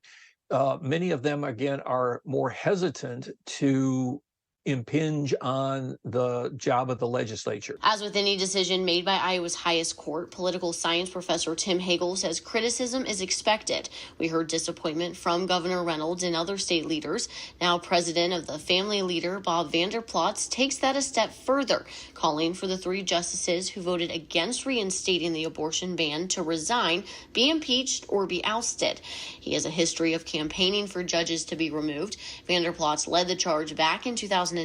many of them, again, are more hesitant to impinge on the job of the legislature. As with any decision made by Iowa's highest court, political science professor Tim Hagel says criticism is expected. We heard disappointment from Governor Reynolds and other state leaders. Now president of the family leader, Bob Vander Plaats, takes that a step further, calling for the 3 justices who voted against reinstating the abortion ban to resign, be impeached, or be ousted. He has a history of campaigning for judges to be removed. Vander Plaats led the charge back in 2010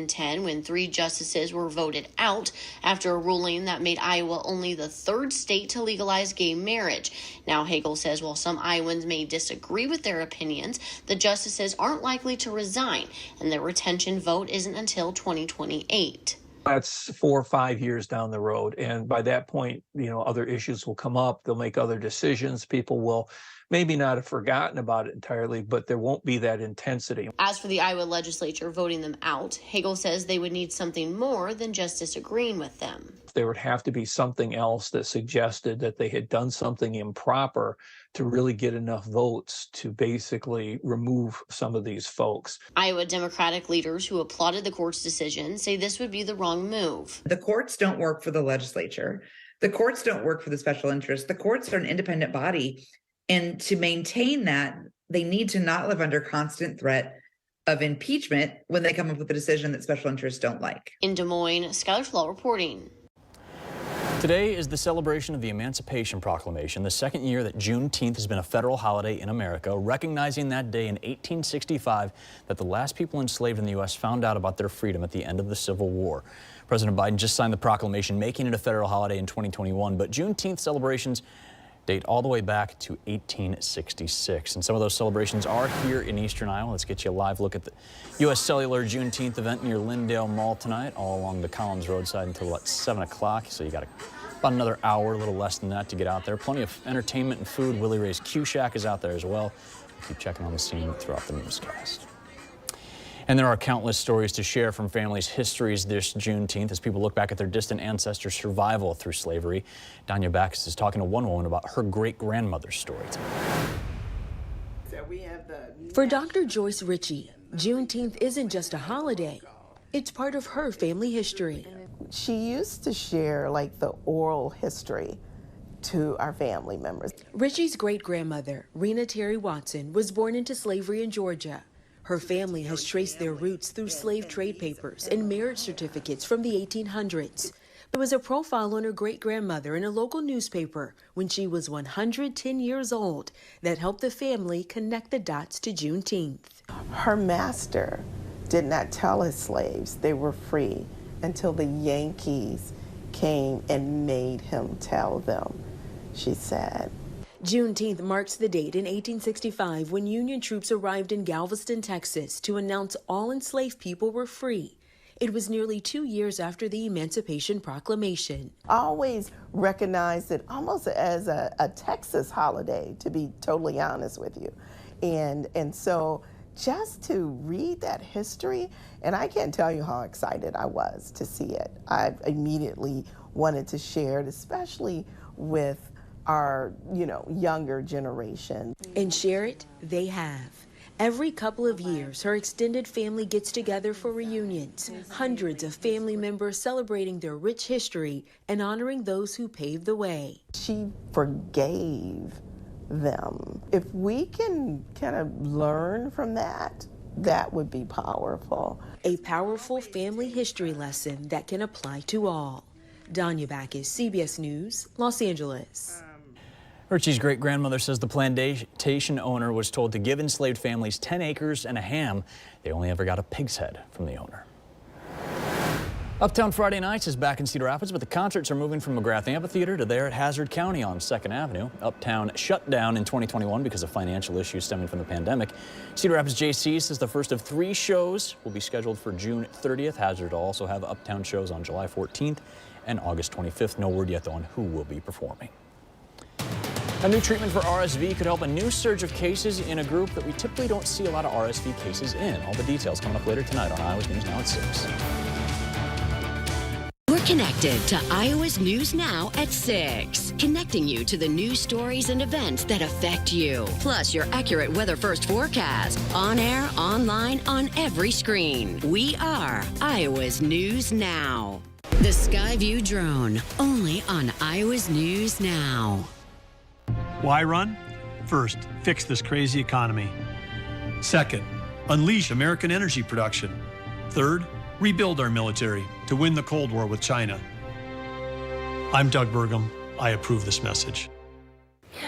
when 3 justices were voted out after a ruling that made Iowa only the 3rd state to legalize gay marriage. Now Hagel says while some Iowans may disagree with their opinions, the justices aren't likely to resign, and their retention vote isn't until 2028. That's 4 or 5 years down the road. And by that point, other issues will come up. They'll make other decisions. People will maybe not have forgotten about it entirely, but there won't be that intensity. As for the Iowa legislature voting them out, Hagel says they would need something more than just disagreeing with them. There would have to be something else that suggested that they had done something improper to really get enough votes to basically remove some of these folks. Iowa Democratic leaders who applauded the court's decision say this would be the wrong move. The courts don't work for the legislature. The courts don't work for the special interests. The courts are an independent body. And to maintain that, they need to not live under constant threat of impeachment when they come up with a decision that special interests don't like. In Des Moines, Skylar Talal reporting. Today is the celebration of the Emancipation Proclamation, the 2nd year that Juneteenth has been a federal holiday in America, recognizing that day in 1865 that the last people enslaved in the U.S. found out about their freedom at the end of the Civil War. President Biden just signed the proclamation, making it a federal holiday in 2021, but Juneteenth celebrations date all the way back to 1866. And some of those celebrations are here in Eastern Iowa. Let's get you a live look at the U.S. Cellular Juneteenth event near Lindale Mall tonight, all along the Collins roadside until about 7 o'clock. So you got about another hour, a little less than that to get out there. Plenty of entertainment and food. Willie Ray's Q Shack is out there as well. We'll keep checking on the scene throughout the newscast. And there are countless stories to share from families' histories this Juneteenth as people look back at their distant ancestors' survival through slavery. Danya Backus is talking to one woman about her great-grandmother's story tonight. For Dr. Joyce Ritchie, Juneteenth isn't just a holiday. It's part of her family history. She used to share the oral history to our family members. Ritchie's great-grandmother, Rena Terry Watson, was born into slavery in Georgia. Her family has traced their roots through slave trade papers and marriage certificates from the 1800s. There was a profile on her great-grandmother in a local newspaper when she was 110 years old that helped the family connect the dots to Juneteenth. Her master did not tell his slaves they were free until the Yankees came and made him tell them, she said. Juneteenth marks the date in 1865 when Union troops arrived in Galveston, Texas to announce all enslaved people were free. It was nearly 2 years after the Emancipation Proclamation. I always recognized it almost as a Texas holiday, to be totally honest with you. And so just to read that history, and I can't tell you how excited I was to see it. I immediately wanted to share it, especially with our, younger generation. And share it, they have. Every couple of years, her extended family gets together for reunions. Hundreds of family members celebrating their rich history and honoring those who paved the way. She forgave them. If we can kind of learn from that, that would be powerful. A powerful family history lesson that can apply to all. Danya Backus, CBS News, Los Angeles. Richie's great-grandmother says the plantation owner was told to give enslaved families 10 acres and a ham. They only ever got a pig's head from the owner. Uptown Friday Nights is back in Cedar Rapids, but the concerts are moving from McGrath Amphitheater to there at Hazard County on 2nd Avenue. Uptown shut down in 2021 because of financial issues stemming from the pandemic. Cedar Rapids JC says the first of 3 shows will be scheduled for June 30th. Hazard will also have Uptown shows on July 14th and August 25th. No word yet, though, on who will be performing. A new treatment for RSV could help a new surge of cases in a group that we typically don't see a lot of RSV cases in. All the details coming up later tonight on Iowa's News Now at 6. We're connected to Iowa's News Now at 6, connecting you to the news stories and events that affect you, plus your accurate weather first forecast, on air, online, on every screen. We are Iowa's News Now. The Skyview drone, only on Iowa's News Now. Why run? First, fix this crazy economy. Second, unleash American energy production. Third, rebuild our military to win the Cold War with China. I'm Doug Burgum. I approve this message.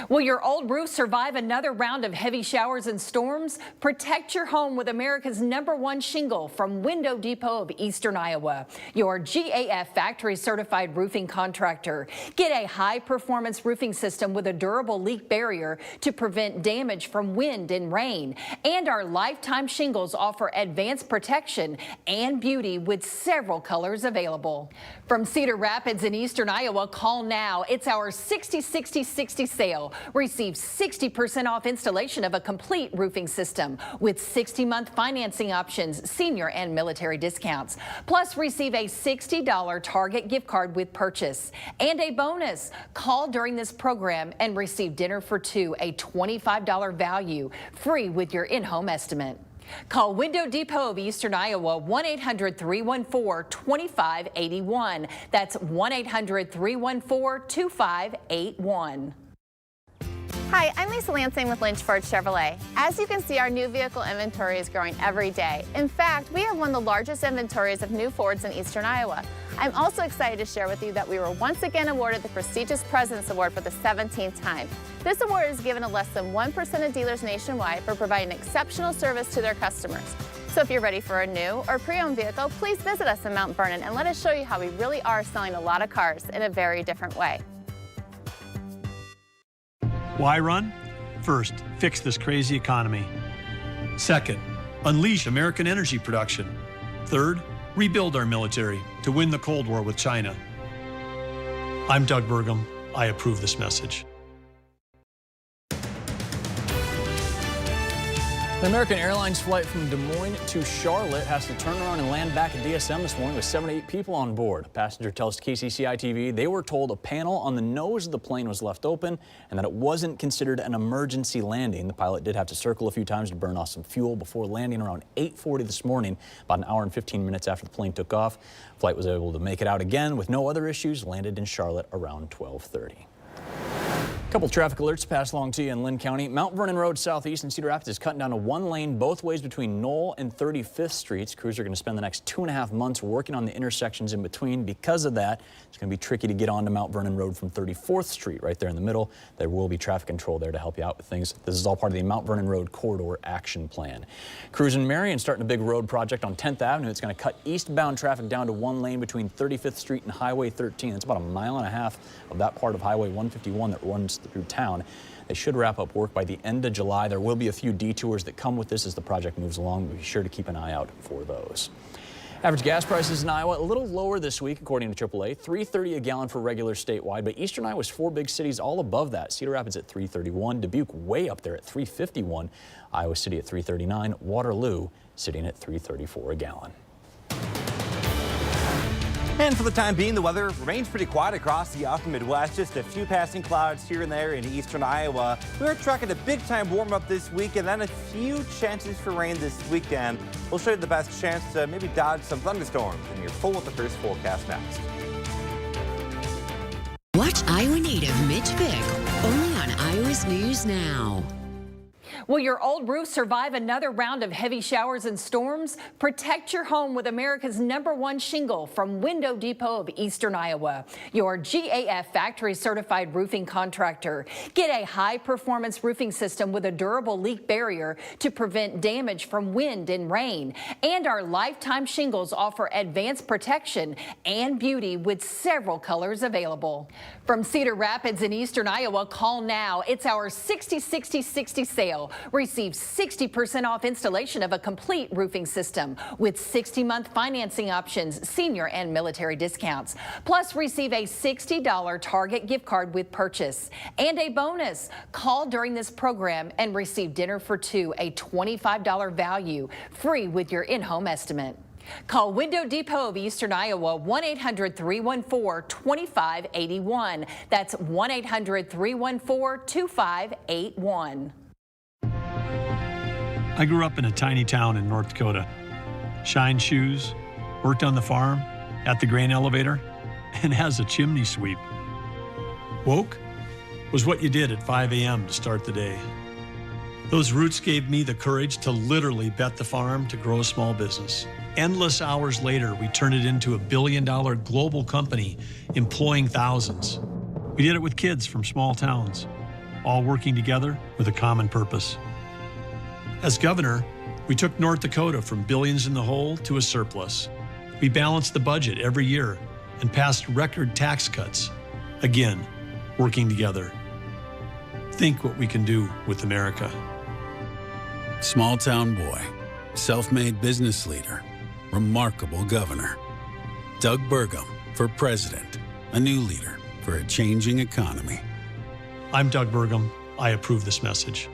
Will your old roof survive another round of heavy showers and storms? Protect your home with America's #1 shingle from Window Depot of Eastern Iowa, your GAF factory certified roofing contractor. Get a high performance roofing system with a durable leak barrier to prevent damage from wind and rain. And our lifetime shingles offer advanced protection and beauty with several colors available. From Cedar Rapids in Eastern Iowa, call now. It's our 60-60-60 sale. Receive 60% off installation of a complete roofing system with 60-month financing options, senior and military discounts. Plus, receive a $60 Target gift card with purchase. And a bonus, call during this program and receive dinner for 2, a $25 value, free with your in-home estimate. Call Window Depot of Eastern Iowa, 1-800-314-2581. That's 1-800-314-2581. Hi, I'm Lisa Lansing with Lynch Ford Chevrolet. As you can see, our new vehicle inventory is growing every day. In fact, we have one of the largest inventories of new Fords in Eastern Iowa. I'm also excited to share with you that we were once again awarded the prestigious President's Award for the 17th time. This award is given to less than 1% of dealers nationwide for providing exceptional service to their customers. So if you're ready for a new or pre-owned vehicle, please visit us in Mount Vernon and let us show you how we really are selling a lot of cars in a very different way. Why run? First, fix this crazy economy. Second, unleash American energy production. Third, rebuild our military to win the Cold War with China. I'm Doug Burgum. I approve this message. An American Airlines flight from Des Moines to Charlotte has to turn around and land back at DSM this morning with 7 to 8 people on board. A passenger tells KCCI-TV they were told a panel on the nose of the plane was left open and that it wasn't considered an emergency landing. The pilot did have to circle a few times to burn off some fuel before landing around 8:40 this morning, about an hour and 15 minutes after the plane took off. The flight was able to make it out again with no other issues, landed in Charlotte around 12:30. A couple traffic alerts passed along to you in Lynn County. Mount Vernon Road Southeast in Cedar Rapids is cutting down to 1 lane both ways between Knoll and 35th Streets. Crews are going to spend the next 2.5 months working on the intersections in between. Because of that, it's going to be tricky to get onto Mount Vernon Road from 34th Street right there in the middle. There will be traffic control there to help you out with things. This is all part of the Mount Vernon Road Corridor Action Plan. Crews in Marion starting a big road project on 10th Avenue. It's going to cut eastbound traffic down to 1 lane between 35th Street and Highway 13. It's about 1.5 miles of that part of Highway 151 that runs through town. They should wrap up work by the end of July. There will be a few detours that come with this as the project moves along. Be sure to keep an eye out for those. Average gas prices in Iowa a little lower this week, according to AAA. $3.30 a gallon for regular statewide, but Eastern Iowa's 4 big cities all above that. Cedar Rapids at $3.31, Dubuque way up there at $3.51, Iowa City at $3.39, Waterloo sitting at $3.34 a gallon. And for the time being, the weather remains pretty quiet across the upper Midwest. Just a few passing clouds here and there in eastern Iowa. We're tracking a big-time warm-up this week and then a few chances for rain this weekend. We'll show you the best chance to maybe dodge some thunderstorms in your full with the first forecast next. Watch Iowa native Mitch Vick only on Iowa's News Now. Will your old roof survive another round of heavy showers and storms? Protect your home with America's #1 shingle from Window Depot of Eastern Iowa, your GAF factory certified roofing contractor. Get a high-performance roofing system with a durable leak barrier to prevent damage from wind and rain. And our lifetime shingles offer advanced protection and beauty with several colors available. From Cedar Rapids in Eastern Iowa, call now. It's our 60-60-60 sale. Receive 60% off installation of a complete roofing system with 60-month financing options, senior and military discounts. Plus, receive a $60 Target gift card with purchase. And a bonus, call during this program and receive dinner for two, a $25 value, free with your in-home estimate. Call Window Depot of Eastern Iowa, 1-800-314-2581. That's 1-800-314-2581. I grew up in a tiny town in North Dakota. Shined shoes, worked on the farm, at the grain elevator, and has a chimney sweep. Woke was what you did at 5 a.m. to start the day. Those roots gave me the courage to literally bet the farm to grow a small business. Endless hours later, we turned it into a billion-dollar global company employing thousands. We did it with kids from small towns, all working together with a common purpose. As governor, we took North Dakota from billions in the hole to a surplus. We balanced the budget every year and passed record tax cuts. Again, working together. Think what we can do with America. Small town boy, self-made business leader, remarkable governor. Doug Burgum for president, a new leader for a changing economy. I'm Doug Burgum. I approve this message.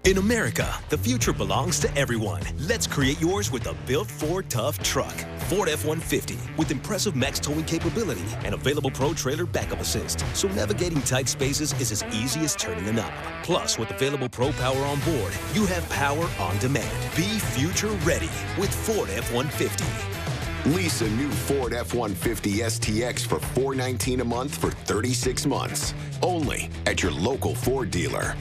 In America, the future belongs to everyone. Let's create yours with the built Ford Tough truck. Ford F-150 with impressive max towing capability and available Pro Trailer backup assist. So navigating tight spaces is as easy as turning a knob. Plus, with available Pro Power on board, you have power on demand. Be future ready with Ford F-150. Lease a new Ford F-150 STX for $419 a month for 36 months. Only at your local Ford dealer.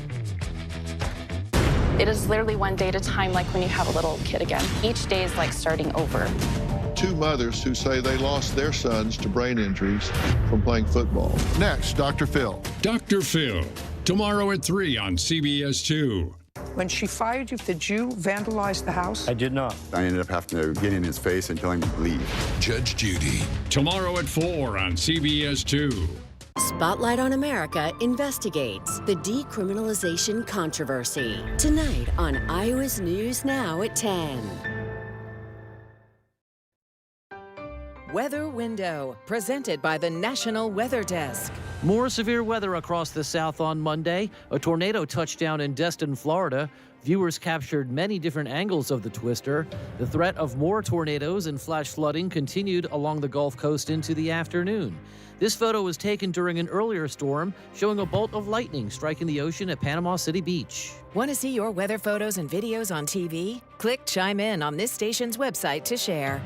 It is literally one day at a time, like when you have a little kid again. Each day is like starting over. Two mothers who say they lost their sons to brain injuries from playing football. Next, Dr. Phil. Dr. Phil, tomorrow at 3 on CBS 2. When she fired you, did you vandalize the house? I did not. I ended up having to get in his face and tell him to leave. Judge Judy, tomorrow at 4 on CBS 2. Spotlight on America investigates the decriminalization controversy. Tonight on Iowa's News Now at 10. Weather Window, presented by the National Weather Desk. More severe weather across the South on Monday. A tornado touched down in Destin, Florida. Viewers captured many different angles of the twister. The threat of more tornadoes and flash flooding continued along the Gulf Coast into the afternoon. This photo was taken during an earlier storm, showing a bolt of lightning striking the ocean at Panama City Beach. Want to see your weather photos and videos on TV? Click Chime In on this station's website to share.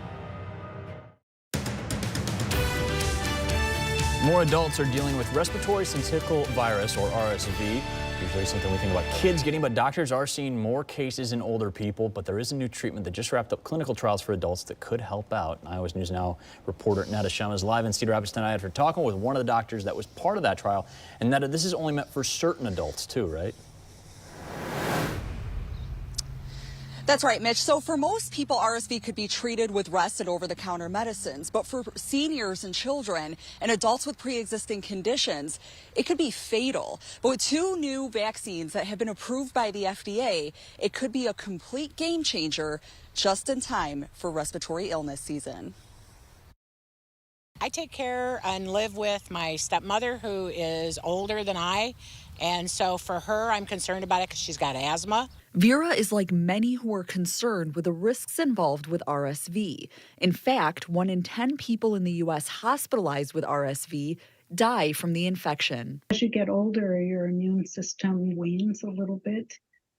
More adults are dealing with respiratory syncytial virus, or RSV. Usually something we think about kids getting, but doctors are seeing more cases in older people. But there is a new treatment that just wrapped up clinical trials for adults that could help out. Iowa's News Now reporter Netta Shum is live in Cedar Rapids tonight after talking with one of the doctors that was part of that trial. And Netta, this is only meant for certain adults too, right? That's right, Mitch. So for most people, RSV could be treated with rest and over-the-counter medicines. But for seniors and children and adults with pre-existing conditions, it could be fatal. But with two new vaccines that have been approved by the FDA, it could be a complete game changer just in time for respiratory illness season. I take care and live with my stepmother, who is older than I. And so for her, I'm concerned about it because she's got asthma. Vera is like many who are concerned with the risks involved with RSV. In fact, 1 in 10 people in the U.S. hospitalized with RSV die from the infection. As you get older, your immune system wanes a little bit,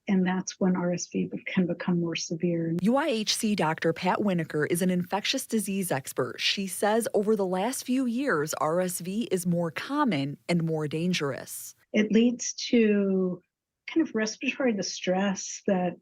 and that's when RSV can become more severe. UIHC Dr. Pat Winokur is an infectious disease expert. She says over the last few years, RSV is more common and more dangerous. It leads to kind of respiratory distress, that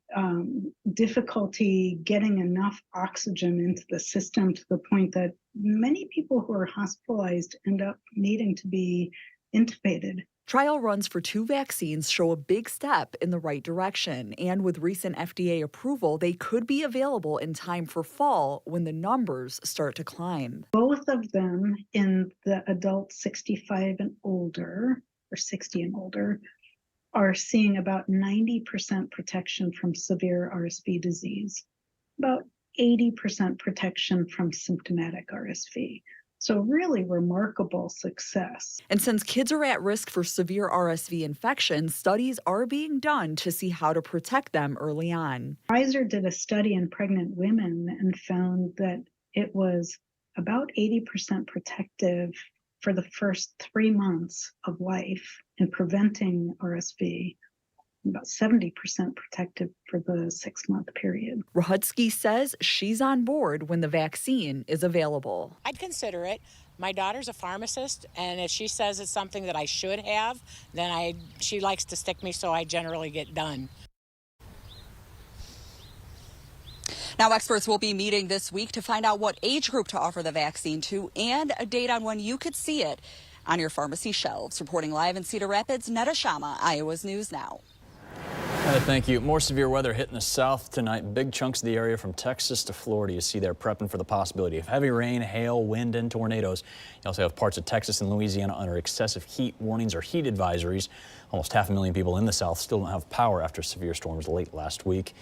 difficulty getting enough oxygen into the system to the point that many people who are hospitalized end up needing to be intubated. Trial runs for 2 vaccines show a big step in the right direction, and with recent FDA approval, they could be available in time for fall when the numbers start to climb. Both of them in the adult 65 and older, or 60 and older, are seeing about 90% protection from severe RSV disease, about 80% protection from symptomatic RSV. So really remarkable success. And since kids are at risk for severe RSV infection, studies are being done to see how to protect them early on. Pfizer did a study in pregnant women and found that it was about 80% protective for the first 3 months of life in preventing RSV, about 70% protective for the 6-month period. Rahutsky says she's on board when the vaccine is available. I'd consider it. My daughter's a pharmacist, and if she says it's something that I should have, then she likes to stick me, so I generally get done. Now, experts will be meeting this week to find out what age group to offer the vaccine to and a date on when you could see it on your pharmacy shelves. Reporting live in Cedar Rapids, Netta Shama, Iowa's News Now. Thank you. More severe weather hitting the south tonight. Big chunks of the area from Texas to Florida. You see they're prepping for the possibility of heavy rain, hail, wind, and tornadoes. You also have parts of Texas and Louisiana under excessive heat warnings or heat advisories. Almost 500,000 people in the south still don't have power after severe storms late last week.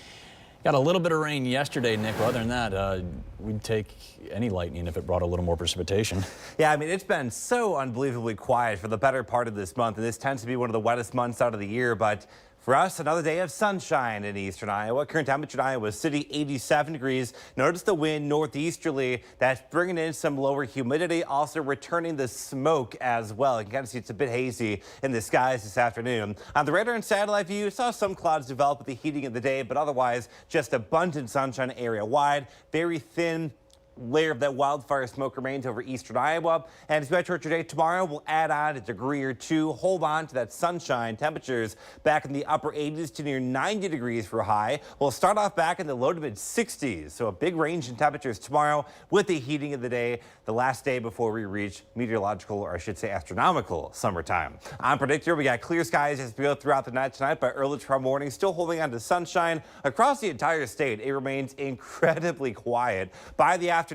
Got a little bit of rain yesterday, Nick. But other than that, we'd take any lightning if it brought a little more precipitation. Yeah, I mean, it's been so unbelievably quiet for the better part of this month, and this tends to be one of the wettest months out of the year, but for us, another day of sunshine in eastern Iowa. Current temperature in Iowa City, 87 degrees. Notice the wind northeasterly. That's bringing in some lower humidity, also returning the smoke as well. You can kind of see it's a bit hazy in the skies this afternoon. On the radar and satellite view, you saw some clouds develop with the heating of the day, but otherwise just abundant sunshine area wide. Very thin layer of that wildfire smoke remains over eastern Iowa. And as we head toward today, tomorrow we'll add on a degree or two. Hold on to that sunshine. Temperatures back in the upper 80s to near 90 degrees for a high. We'll start off back in the low to mid 60s. So a big range in temperatures tomorrow with the heating of the day, the last day before we reach meteorological, or I should say astronomical, summertime. On Predictor, we got clear skies as we go throughout the night tonight. By early tomorrow morning, still holding on to sunshine across the entire state. It remains incredibly quiet. By the afternoon,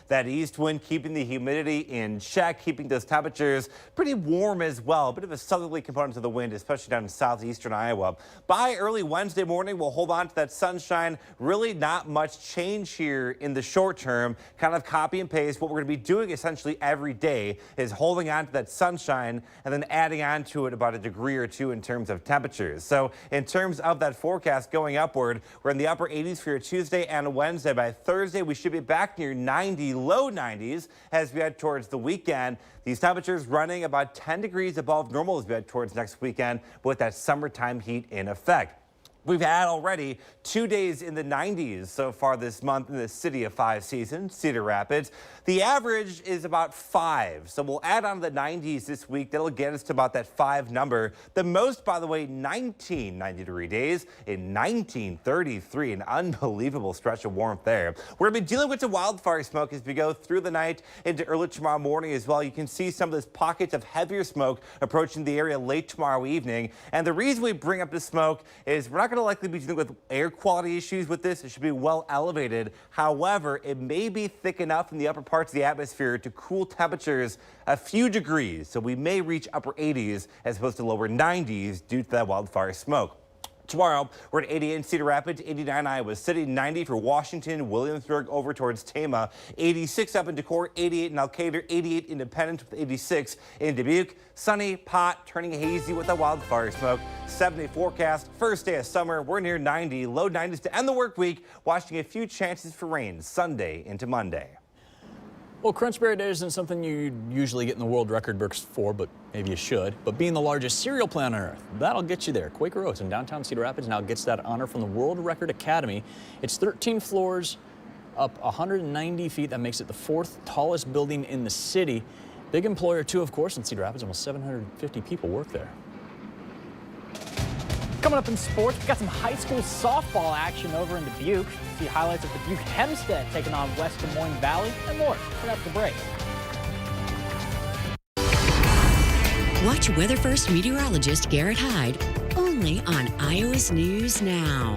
that east wind keeping the humidity in check, keeping those temperatures pretty warm as well. A bit of a southerly component to the wind, especially down in southeastern Iowa. By early Wednesday morning, we'll hold on to that sunshine. Really not much change here in the short term. Kind of copy and paste. What we're going to be doing essentially every day is holding on to that sunshine and then adding on to it about a degree or two in terms of temperatures. So in terms of that forecast going upward, we're in the upper 80s for your Tuesday and Wednesday. By Thursday, we should be back near 90, low 90s as we head towards the weekend. These temperatures running about 10 degrees above normal as we head towards next weekend with that summertime heat in effect. We've had already 2 days in the 90s so far this month in the City of Five Seasons, Cedar Rapids. The average is about 5, so we'll add on the 90s this week. That'll get us to about that 5 number. The most, by the way, 19 90-degree days in 1933, an unbelievable stretch of warmth there. We're going to be dealing with the wildfire smoke as we go through the night into early tomorrow morning as well. You can see some of those pockets of heavier smoke approaching the area late tomorrow evening. And the reason we bring up the smoke is we're not going to likely be dealing with air quality issues with this. It should be well elevated. However, it may be thick enough in the upper parts of the atmosphere to cool temperatures a few degrees. So we may reach upper 80s as opposed to lower 90s due to that wildfire smoke. Tomorrow, we're at 88 in Cedar Rapids, 89 Iowa City, 90 for Washington, Williamsburg over towards Tama, 86 up in Decorah, 88 in Alcater, 88 Independence with 86 in Dubuque. Sunny, hot, turning hazy with the wildfire smoke. 70 forecast, first day of summer. We're near 90, low 90s to end the work week, watching a few chances for rain Sunday into Monday. Well, Crunchberry Day isn't something you usually get in the world record books for, but maybe you should. But being the largest cereal plant on Earth, that'll get you there. Quaker Oats in downtown Cedar Rapids now gets that honor from the World Record Academy. It's 13 floors up 190 feet. That makes it the 4th tallest building in the city. Big employer, too, of course, in Cedar Rapids. Almost 750 people work there. Coming up in sports, we've got some high school softball action over in Dubuque. See highlights of Dubuque Hempstead taking on West Des Moines Valley and more. Right after the break. Watch Weather First meteorologist Garrett Hyde only on Iowa's News Now.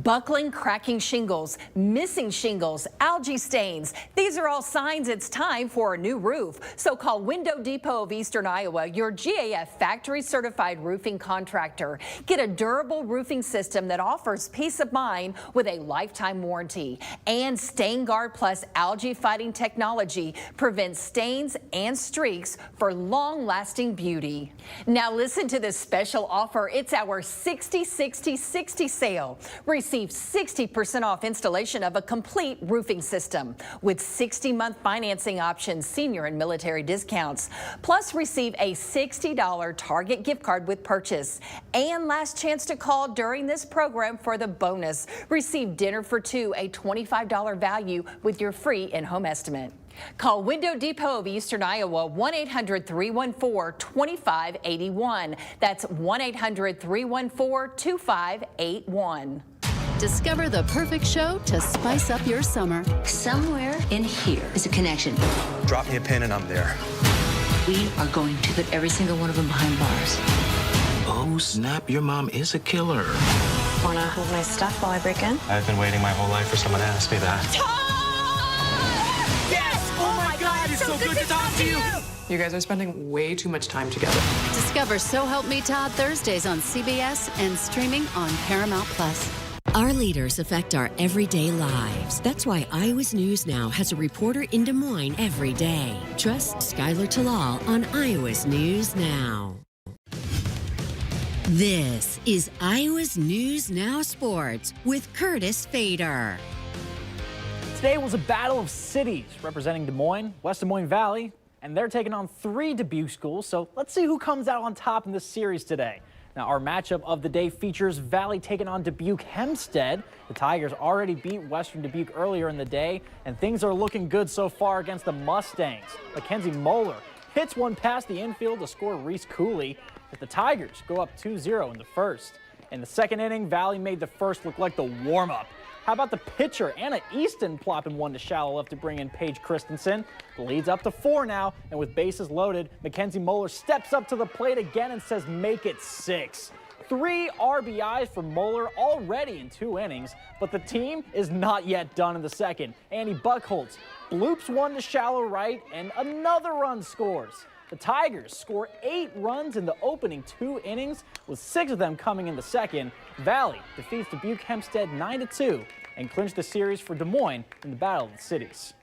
Buckling, cracking shingles, missing shingles, algae stains. These are all signs it's time for a new roof. So call Window Depot of Eastern Iowa, your GAF factory certified roofing contractor. Get a durable roofing system that offers peace of mind with a lifetime warranty. And Stain Guard Plus algae fighting technology prevents stains and streaks for long lasting beauty. Now listen to this special offer. It's our 60-60-60 sale. Receive 60% off installation of a complete roofing system with 60-month financing options, senior and military discounts. Plus receive a $60 Target gift card with purchase. And last chance to call during this program for the bonus. Receive dinner for two, a $25 value with your free in-home estimate. Call Window Depot of Eastern Iowa, 1-800-314-2581. That's 1-800-314-2581. Discover the perfect show to spice up your summer. Somewhere in here is a connection. Drop me a pin and I'm there. We are going to put every single one of them behind bars. Oh, snap, your mom is a killer. Wanna hold my stuff while I break in? I've been waiting my whole life for someone to ask me that. Yes! Oh my God, it's so good to talk to you! You guys are spending way too much time together. Discover So Help Me Todd Thursdays on CBS and streaming on Paramount Plus. Our leaders affect our everyday lives. That's why Iowa's News Now has a reporter in Des Moines every day. Trust Skylar Talal on Iowa's News Now. This is Iowa's News Now Sports with Curtis Fader. Today was a battle of cities representing Des Moines, West Des Moines Valley, and they're taking on 3 Dubuque schools. So let's see who comes out on top in this series today. Now, our matchup of the day features Valley taking on Dubuque Hempstead. The Tigers already beat Western Dubuque earlier in the day, and things are looking good so far against the Mustangs. Mackenzie Moeller hits one past the infield to score Reese Cooley, but the Tigers go up 2-0 in the first. In the second inning, Valley made the first look like the warm-up. How about the pitcher, Anna Easton, plopping one to shallow left to bring in Paige Christensen? The lead's up to 4 now, and with bases loaded, Mackenzie Moeller steps up to the plate again and says, make it 6. 3 RBIs for Moeller already in 2 innings, but the team is not yet done in the second. Annie Buckholtz bloops one to shallow right, and another run scores. The Tigers score 8 runs in the opening 2 innings, with 6 of them coming in the second. Valley defeats Dubuque Hempstead 9-2 and clinched the series for Des Moines in the Battle of the Cities.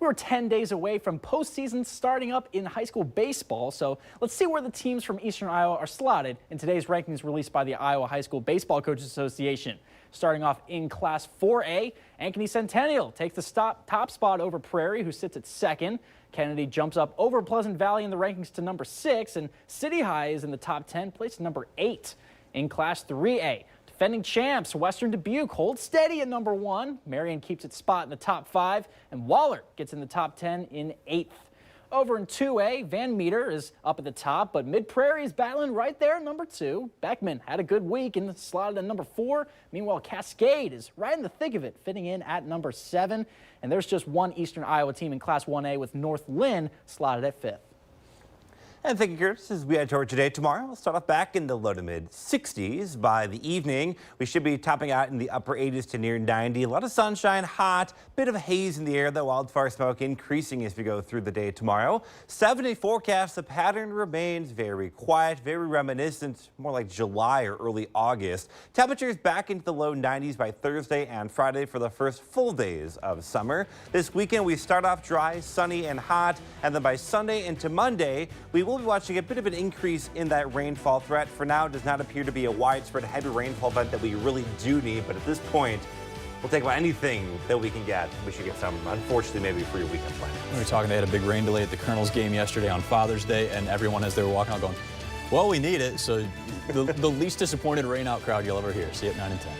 We're 10 days away from postseason starting up in high school baseball, so let's see where the teams from Eastern Iowa are slotted in today's rankings released by the Iowa High School Baseball Coaches Association. Starting off in Class 4A, Ankeny Centennial takes the top spot over Prairie, who sits at 2nd. Kennedy jumps up over Pleasant Valley in the rankings to number 6, and City High is in the top 10, placed number 8. In Class 3A, defending champs Western Dubuque holds steady at number 1. Marion keeps its spot in the top 5, and Wahlert gets in the top 10 in 8th. Over in 2A, Van Meter is up at the top, but Mid-Prairie is battling right there at number 2. Beckman had a good week and slotted at number 4. Meanwhile, Cascade is right in the thick of it, fitting in at number 7. And there's just one Eastern Iowa team in Class 1A with North Lynn slotted at 5th. And thank you, Curtis. As we head toward today, tomorrow, we'll start off back in the low to mid 60s. By the evening, we should be topping out in the upper 80s to near 90. A lot of sunshine, hot, bit of a haze in the air. The wildfire smoke increasing as we go through the day tomorrow. 7-day forecast, the pattern remains very quiet, very reminiscent, more like July or early August. Temperatures back into the low 90s by Thursday and Friday for the first full days of summer. This weekend, we start off dry, sunny, and hot. And then by Sunday into Monday, we will be watching a bit of an increase in that rainfall threat. For now, it does not appear to be a widespread heavy rainfall event that we really do need, but at this point, we'll take about anything that we can get. We should get some, unfortunately, maybe for your weekend plan. We were talking, they had a big rain delay at the Colonel's game yesterday on Father's Day, and everyone, as they were walking out, going, well, we need it. So the least disappointed rain out crowd you'll ever hear. See you at 9 and 10.